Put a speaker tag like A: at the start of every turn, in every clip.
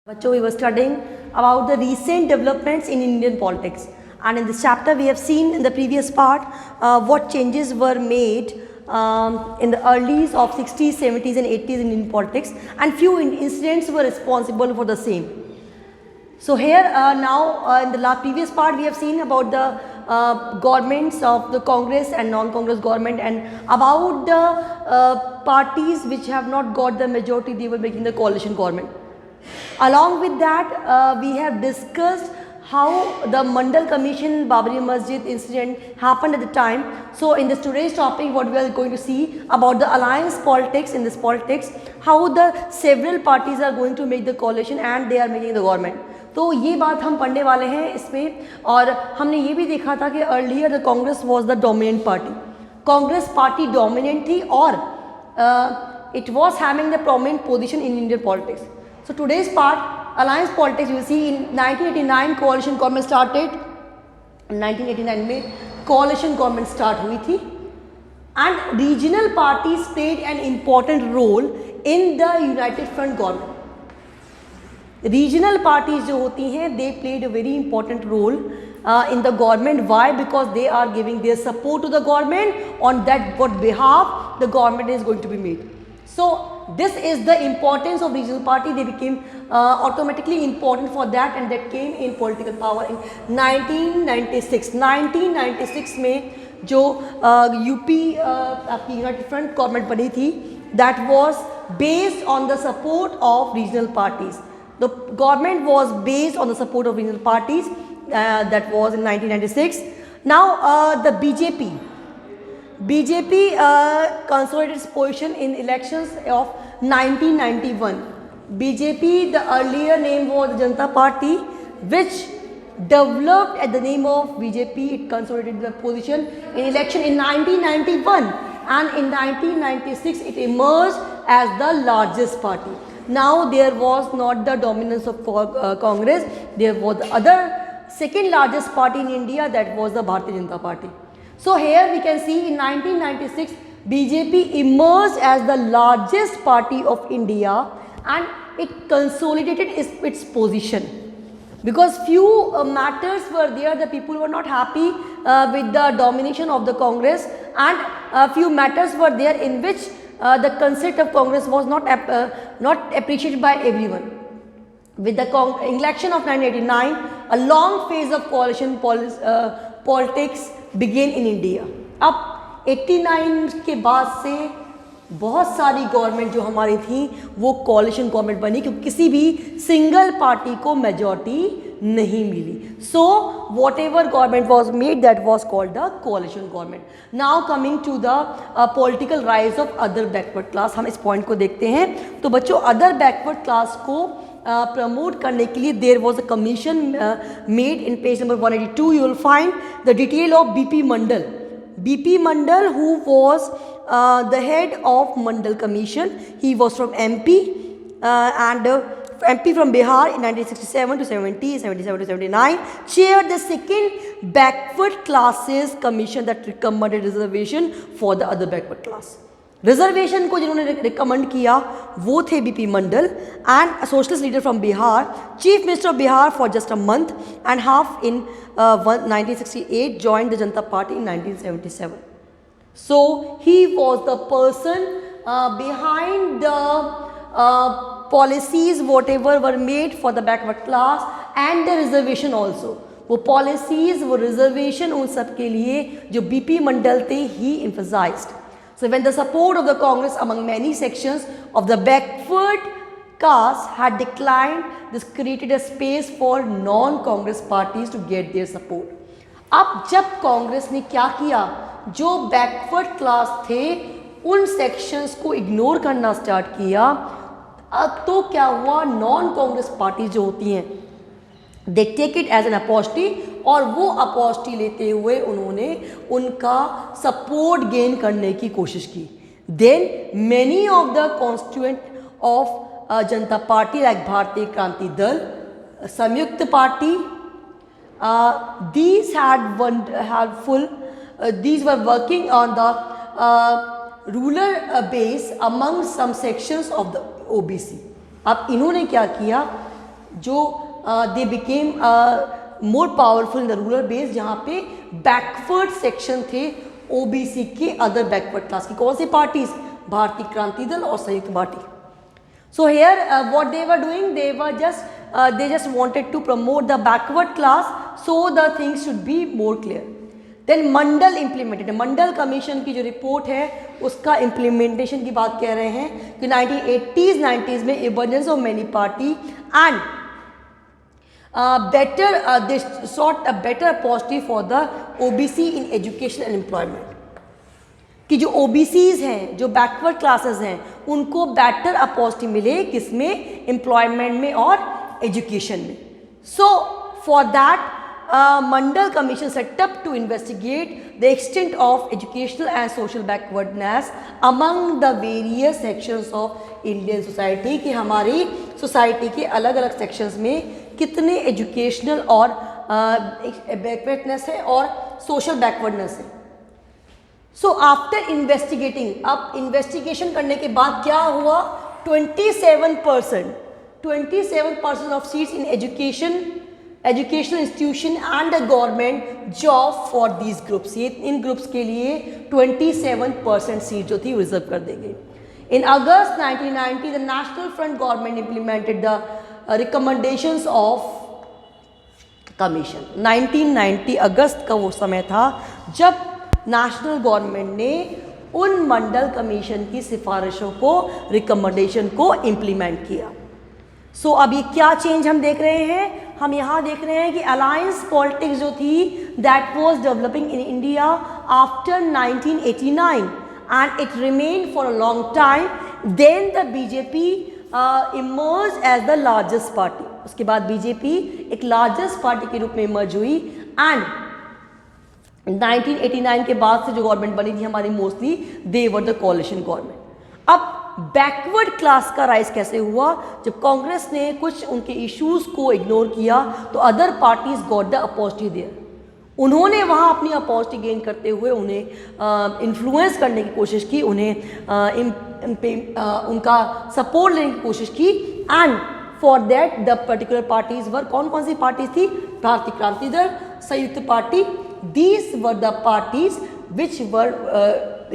A: बच्चों, we were studying about the recent developments in Indian politics, and in this chapter we have seen in the previous part what changes were made in the early of 60s, 70s and 80s in Indian politics, and few incidents were responsible for the same. So here now in the previous part we have seen about the governments of the Congress and non-Congress government, and about the parties which have not got the majority, they were making the coalition government. Along with that, we have discussed how the Mandal Commission Babri Masjid incident happened at the time. So in this today's topic, what we are going to see about the alliance politics, in this politics, how the several parties are going to make the coalition and they are making the government. तो ये बात हम पढ़ने वाले हैं इसमें, और हमने ये भी देखा था कि earlier the Congress was the dominant party, Congress party dominant थी और it was having the prominent position in Indian politics. So today's part, alliance politics, you will see in 1989 coalition government started. In 1989 में coalition government start हुई थी, and regional parties played an important role in the United Front government. Regional parties जो होती हैं, they played a very important role in the government. Why? Because they are giving their support to the government, on that what behalf the government is going to be made. So this is the importance of regional party. They became automatically important for that, and that came in political power in 1996. 1996 में जो UP आपकी United front government बनी थी, that was based on the support of regional parties. The government was based on the support of regional parties. That was in 1996. Now the BJP consolidated its position in elections of 1991. BJP, the earlier name was the Janata Party, which developed at the name of BJP. It consolidated the position in election in 1991, and in 1996 it emerged as the largest party. Now there was not the dominance of Congress. There was the other second largest party in India, that was the Bharatiya Janata Party. So here we can see in 1996 BJP emerged as the largest party of India, and it consolidated its position, because few matters were there, the people were not happy with the domination of the Congress, and few matters were there in which the concept of Congress was not appreciated by everyone. With the election of 1989, a long phase of coalition politics began in India. अब 89 के बाद से बहुत सारी government जो हमारी थी वो कोalition गवर्नमेंट बनी, क्योंकि किसी भी सिंगल पार्टी को मेजॉरिटी नहीं मिली. So whatever government was made, that was called the coalition government. Now coming to the political rise of other backward class, हम इस पॉइंट को देखते हैं. तो बच्चों, अदर बैकवर्ड क्लास को प्रमोट करने के लिए there was a commission made. In page number 182 you will find the detail of BP Mandal. BP Mandal, who was the head of Mandal Commission. He was from MP and MP from Bihar in 1967 to 70, 77 to 79. Chaired the second backward classes commission that recommended reservation for the other backward class. Reservation को जिन्होंने recommend किया वो थे BP Mandal, and a socialist leader from Bihar, chief minister of Bihar for just a month and half in 1968, joined the Janata Party in 1977. So he was the person behind the policies whatever were made for the backward class and the reservation also. वो policies, वो reservation, उन सब के लिए जो BP Mandal थे, he emphasized. So when the support of the Congress among many sections of the backward caste had declined, this created a space for non-Congress parties to get their support. अब जब कांग्रेस ने क्या किया, जो backward class थे उन sections को ignore करना स्टार्ट किया, अब तो क्या हुआ, नॉन कांग्रेस पार्टी जो होती हैं they take it as an opportunity, और वो अपॉर्चुनिटी लेते हुए उन्होंने उनका सपोर्ट गेन करने की कोशिश की. Then many of the constituent of Janata party like Bharatiya Kranti Dal, Samyukta party, these were working on the rural base among some sections of the OBC. अब इन्होंने क्या किया, जो they became more powerful in the rural base, जहाँ पे बैकवर्ड सेक्शन थे OBC के other backward class की। कौन सी पार्टीज? भारतीय क्रांति दल और संयुक्त party. So here what they were doing, they just wanted to promote the backward class, so the things should be more clear. Then Mandal implemented, Mandal commission की जो report है उसका इम्प्लीमेंटेशन की बात कह रहे हैं कि 1980s 90s में emergence of many party and they sought a better opportunity for the OBC in education and employment, कि जो OBCs हैं, जो बैकवर्ड क्लासेस हैं, उनको बेटर अपॉर्चुनिटी मिले किसमें? एम्प्लॉयमेंट में और एजुकेशन में। So for that Mandal commission set up to investigate the extent of educational and social backwardness among the various sections of Indian society, कि हमारी सोसाइटी के अलग अलग सेक्शंस में कितने एजुकेशनल और बैकवर्डनेस है और सोशल बैकवर्डनेस है। सो आफ्टर इन्वेस्टिगेटिंग, अब इन्वेस्टिगेशन करने के बाद क्या हुआ? 27% of seats in educational institution and the government job for these groups, ये इन ग्रुप्स के लिए 27% सीट जो थी रिजर्व कर दी गई। इन अगस्त 1990 the national front government implemented the recommendations of commission. 1990 अगस्त का वो समय था जब नेशनल गवर्नमेंट ने उन मंडल कमीशन की सिफारिशों को, रिकमेंडेशन को इम्प्लीमेंट किया। सो अब ये क्या चेंज हम देख रहे हैं? हम यहाँ देख रहे हैं कि अलायंस पॉलिटिक्स जो थी that was developing in India after 1989 and it remained for a long time. Then the BJP emerge as the largest party, उसके बाद बीजेपी एक लार्जेस्ट पार्टी के रूप में इमर्ज हुई एंड 1989 के बाद से जो गवर्नमेंट बनी थी हमारी mostly they were the coalition government. अब बैकवर्ड क्लास का राइज कैसे हुआ? जब कांग्रेस ने कुछ उनके इश्यूज को इग्नोर किया तो other parties got the opportunity there, उन्होंने वहाँ अपनी अपॉर्चुनिटी गेन करते हुए उन्हें इन्फ्लुएंस करने की कोशिश की, उनका सपोर्ट लेने की कोशिश की and for that the particular parties were, कौन कौन सी पार्टीज थी? भारतीय Kranti Dal, Samyukta party. These were the parties which were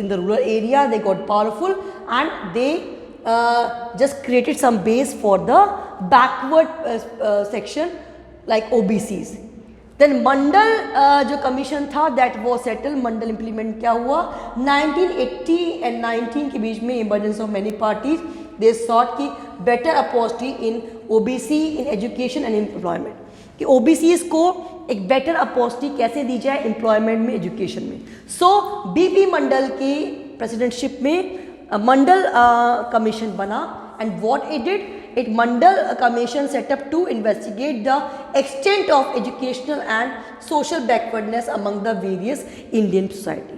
A: in the rural area, they got powerful and they just created some base for the backward section like OBCs. Then मंडल जो commission था that was settled, Mandal implement क्या हुआ? 1980 and 19 के बीच में emergence of many parties, they sought की better opportunity in OBC, in education and employment, कि OBCs को एक बेटर अपॉर्चुनिटी कैसे दी जाए एम्प्लॉयमेंट में, एजुकेशन में। सो बीपी मंडल की प्रेसिडेंटशिप में मंडल कमीशन बना and what it did, it Mandal commission set up to investigate the extent of educational and social backwardness among the various Indian society.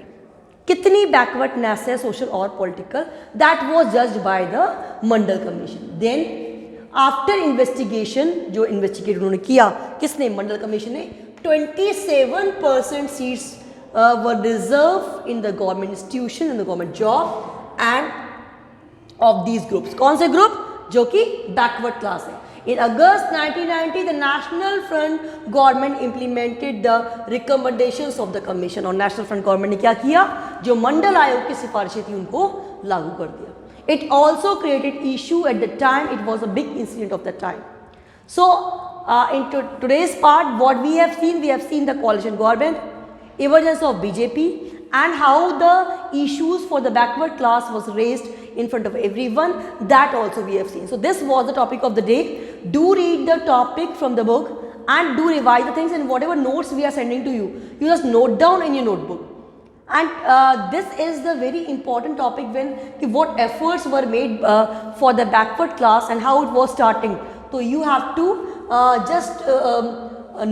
A: कितनी बैकवर्डनेस है सोशल और political, that was judged by the Mandal commission. Then after investigation, जो investigate उन्होंने किया, किसने? Mandal commission ने, 27% seats were reserve in the government institution, in the government job and of these groups. कौन से ग्रुप? जो कि बैकवर्ड क्लास है। इन अगस्त 1990 the national front government implemented the recommendations of the commission, और नेशनल फ्रंट गवर्नमेंट ने क्या किया? जो मंडल आयोग की सिफारिशें थी उनको लागू कर दिया। It also created issue at the time, it was a big incident of the time. So in today's part what we have seen the coalition government, emergence of BJP and how the issues for the backward class was raised in front of everyone, that also we have seen. So this was the topic of the day. Do read the topic from the book and do revise the things, and whatever notes we are sending to you, you just note down in your notebook. And this is the very important topic when what efforts were made for the backward class and how it was starting. So you have to just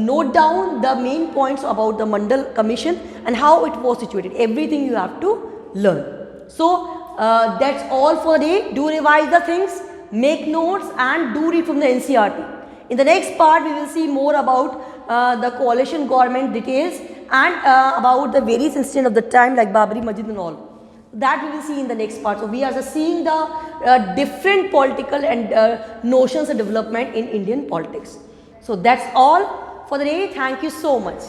A: note down the main points about the Mandal Commission and how it was situated. Everything you have to learn. So that's all for the day. Do revise the things, make notes and do read from the NCERT. In the next part we will see more about the coalition government details and about the various incidents of the time like Babri Masjid and all. That we will see in the next part. So we are just seeing the different political and notions of development in Indian politics. So that's all for the day. Thank you so much.